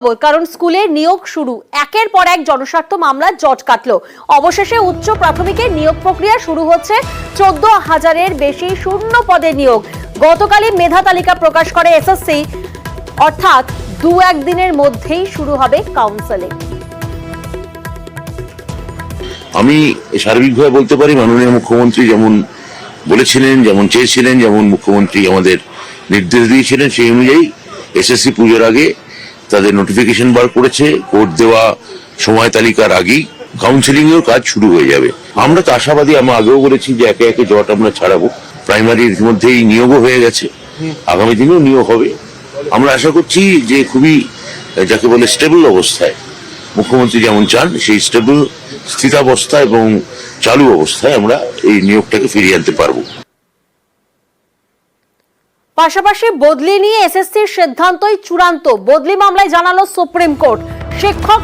কারণ স্কুলে নিয়োগ শুরু, একের পর এক জনস্বার্থ মামলার জট কাটলো। অবশেষে উচ্চ প্রাথমিকের নিয়োগ প্রক্রিয়া শুরু হচ্ছে। 14,000-এর বেশি শূন্য পদে নিয়োগ। গতকালই মেধা তালিকা প্রকাশ করে এসএসসি, অর্থাৎ 2-1 দিনের মধ্যেই শুরু হবে কাউন্সেলিং। আমি সার্বিকভাবে বলতে পারি, মাননীয় মুখ্যমন্ত্রী যেমন বলেছিলেন, যেমন চেয়েছিলেন, যেমন মুখ্যমন্ত্রী আমাদের নির্দেশ দিয়েছিলেন, সেই অনুযায়ী এসএসসি পুজোর আগে তাদের নোটিফিকেশন বার করেছে। কোর্ট দেওয়া সময় তালিকার আগেই কাউন্সেলিং এর কাজ শুরু হয়ে যাবে। আমরা তো আশাবাদী, আমরা আগেও বলেছি যে একে একে জট আমরা ছাড়াবো। প্রাইমারির মধ্যেই নিয়োগও হয়ে গেছে, আগামী দিনেও নিয়োগ হবে। আমরা আশা করছি যে খুবই যাকে বলে স্টেবল অবস্থায়, মুখ্যমন্ত্রী যেমন চান সেই স্টেবল স্থিতাবস্থা এবং চালু অবস্থায় আমরা এই নিয়োগটাকে ফিরিয়ে আনতে পারবো। পাশাপাশি বদলি নিয়ে এসএসসির সিদ্ধান্তই চূড়ান্ত, বদলি মামলায় জানালো সুপ্রিম কোর্ট। শিক্ষক